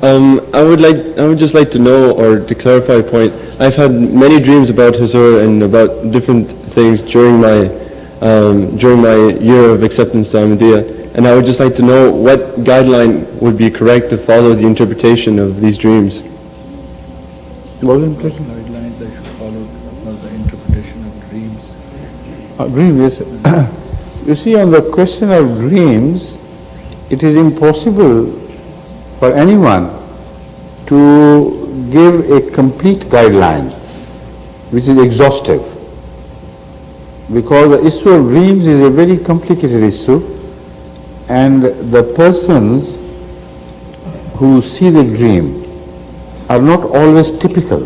I would just like to know, or to clarify a point. I've had many dreams about Huzur and about different things during my year of acceptance to Ahmadiyya, and I would just like to know what guideline would be correct to follow the interpretation of these dreams. What interpretation? Guidelines I should follow for the interpretation of dreams. Dreams, yes. You see, on the question of dreams, it is impossible for anyone to give a complete guideline which is exhaustive, because the issue of dreams is a very complicated issue, and the persons who see the dream are not always typical.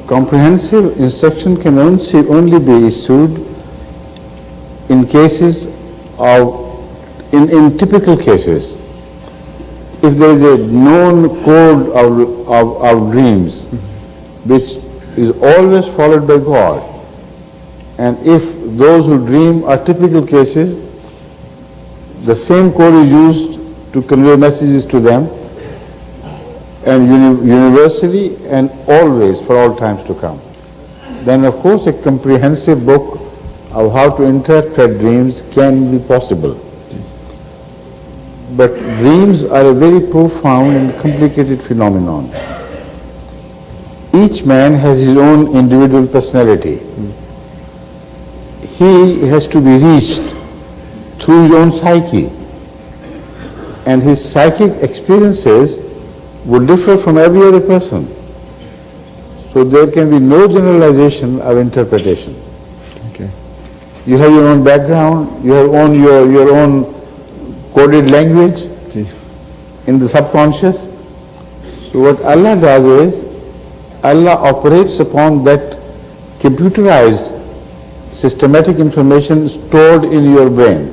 Comprehensive instruction can only be issued in cases of, in typical cases. If there is a known code of dreams which is always followed by God, and if those who dream are typical cases, the same code is used to convey messages to them, and universally and always for all times to come, then of course a comprehensive book of how to interpret dreams can be possible. But dreams are a very profound and complicated phenomenon. Each man has his own individual personality. He has to be reached through his own psyche, and his psychic experiences would differ from every other person. So there can be no generalization of interpretation. Okay. You have your own background, you have your own coded language in the subconscious. So what Allah does is, Allah operates upon that computerized systematic information stored in your brain.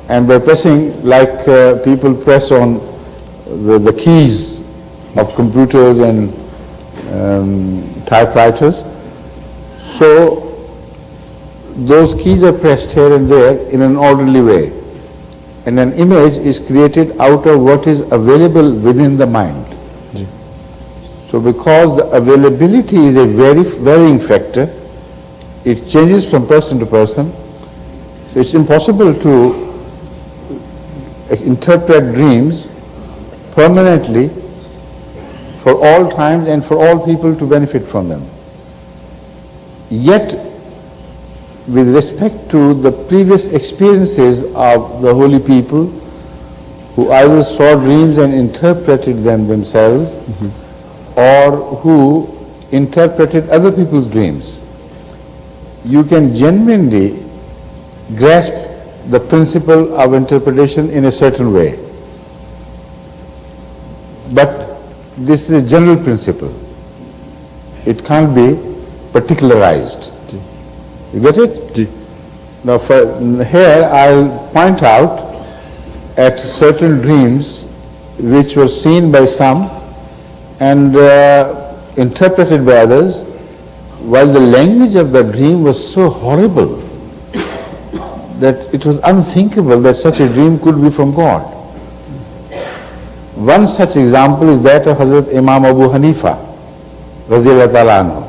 And by pressing, like people press on the keys of computers and typewriters, so those keys are pressed here and there in an orderly way, and an image is created out of what is available within the mind. So because the availability is a varying factor, it changes from person to person, so it's impossible to interpret dreams permanently for all times and for all people to benefit from them. Yet, with respect to the previous experiences of the holy people who either saw dreams and interpreted them themselves, or who interpreted other people's dreams, you can genuinely grasp the principle of interpretation in a certain way. But this is a general principle. It can't be particularized. You get it? Now here I'll point out at certain dreams which were seen by some and interpreted by others, while the language of the dream was so horrible that it was unthinkable that such a dream could be from God. One such example is that of Hazrat Imam Abu Hanifa, Raziyallahu Ta'ala anhu.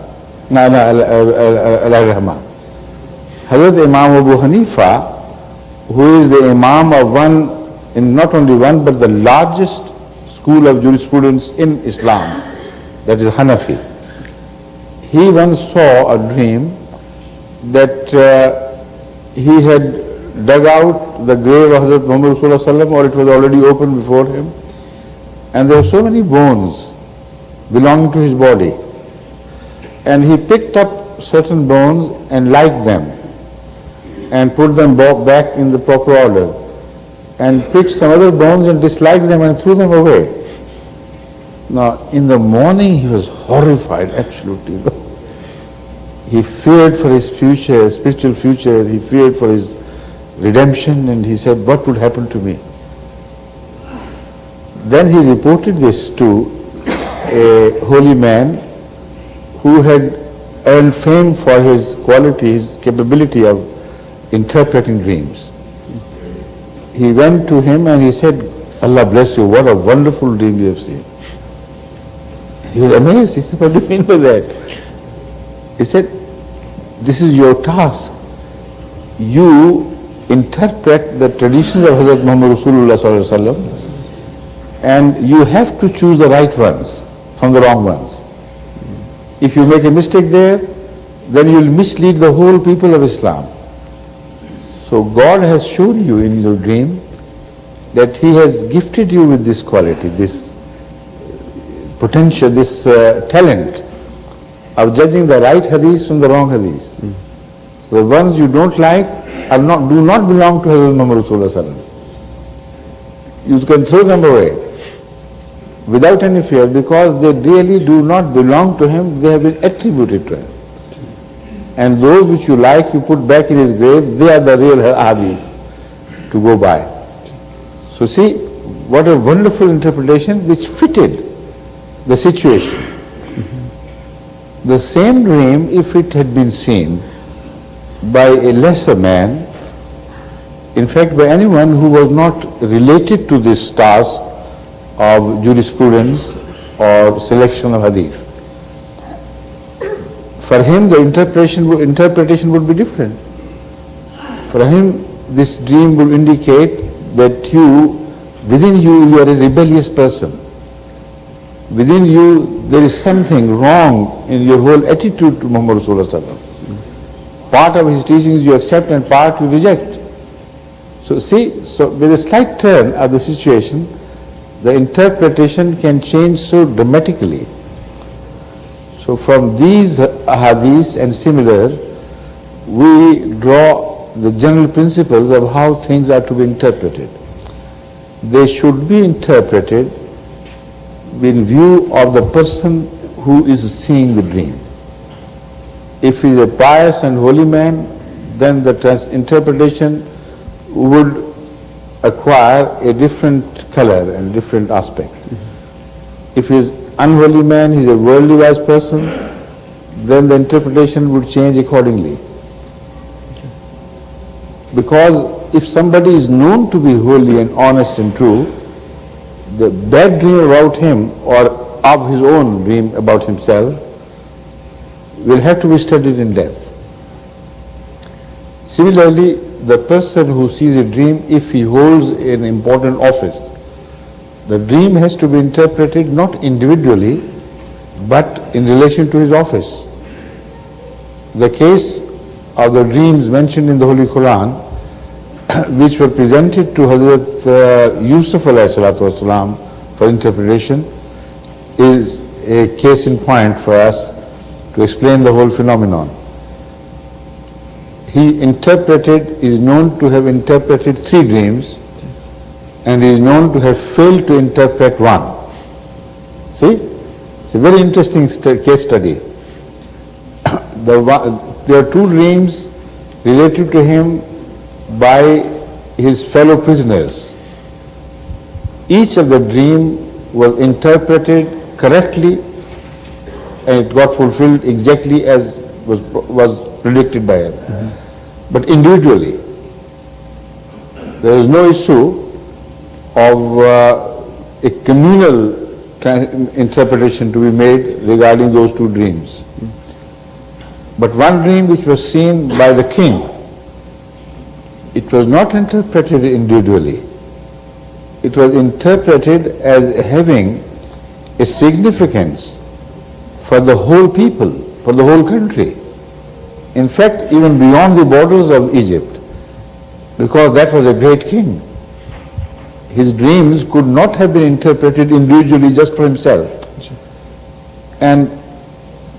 Hazrat Imam Abu Hanifa, who is the Imam of one, in not only one, but the largest school of jurisprudence in Islam, that is Hanafi. He once saw a dream that he had dug out the grave of Hazrat Muhammad Sallallahu Alaihi Wasallam, or it was already open before him, and there were so many bones belonging to his body, and he picked up certain bones and liked them and put them back in the proper order, and picked some other bones and disliked them and threw them away. Now in the morning he was horrified, absolutely. He feared for his future, spiritual future, he feared for his redemption, and he said, what would happen to me? Then he reported this to a holy man who had earned fame for his quality, his capability of interpreting dreams. He went to him and he said, Allah bless you, what a wonderful dream you have seen. He was amazed. He said, what do you mean by that? He said, this is your task. You interpret the traditions of Hazrat Muhammad Rasulullah Sallallahu Alaihi Wasallam, and you have to choose the right ones from the wrong ones. If you make a mistake there, then you will mislead the whole people of Islam. So God has shown you in your dream that He has gifted you with this quality, this potential, this talent of judging the right hadith from the wrong hadith. So the ones you don't like do not belong to Hazrat Muhammad Rasulullah Sallallahu Alaihi Wasallam. You can throw them away without any fear, because they really do not belong to him, they have been attributed to him. And those which you like, you put back in his grave, they are the real hadith to go by. So see, what a wonderful interpretation which fitted the situation. The same dream, if it had been seen by a lesser man, in fact by anyone who was not related to this task of jurisprudence or selection of hadith, for him the interpretation would be different. For him this dream would indicate that within you are a rebellious person. Within you there is something wrong in your whole attitude to Muhammad Rasulullah Sallallahu Alaihi Wasallam. Part of his teachings you accept and part you reject. So see, so with a slight turn of the situation, the interpretation can change so dramatically. So from these hadiths and similar, we draw the general principles of how things are to be interpreted. They should be interpreted in view of the person who is seeing the dream. If he is a pious and holy man, then the interpretation would acquire a different color and different aspect. If he is unholy man, he is a worldly wise person, then the interpretation would change accordingly. Because if somebody is known to be holy and honest and true, the bad dream about him or of his own dream about himself will have to be studied in depth. Similarly, the person who sees a dream, if he holds an important office, the dream has to be interpreted not individually, but in relation to his office. The case of the dreams mentioned in the Holy Quran, which were presented to Hazrat Yusuf alayhi salatu wasalam for interpretation, is a case in point for us to explain the whole phenomenon. He is known to have interpreted 3 dreams, and he is known to have failed to interpret one. See, it's a very interesting case study. There are 2 dreams related to him by his fellow prisoners. Each of the dream was interpreted correctly, and it got fulfilled exactly as was predicted by him. But individually, there is no issue of a communal interpretation to be made regarding those 2 dreams. But one dream which was seen by the king, it was not interpreted individually. It was interpreted as having a significance for the whole people, for the whole country. In fact, even beyond the borders of Egypt, because that was a great king. His dreams could not have been interpreted individually just for himself. And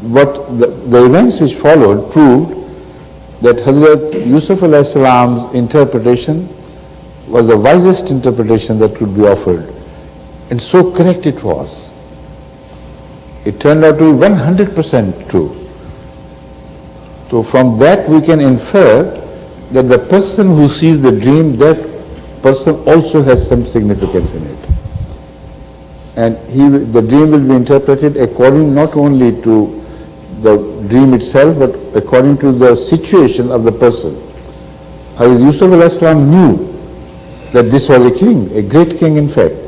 what the events which followed proved that Hazrat Yusuf alayhi salam's interpretation was the wisest interpretation that could be offered. And so correct it was. It turned out to be 100% true. So from that we can infer that the person who sees the dream, that person also has some significance in it. And the dream will be interpreted according not only to the dream itself, but according to the situation of the person. Hazrat Yusuf alayhi salam knew that this was a king, a great king in fact.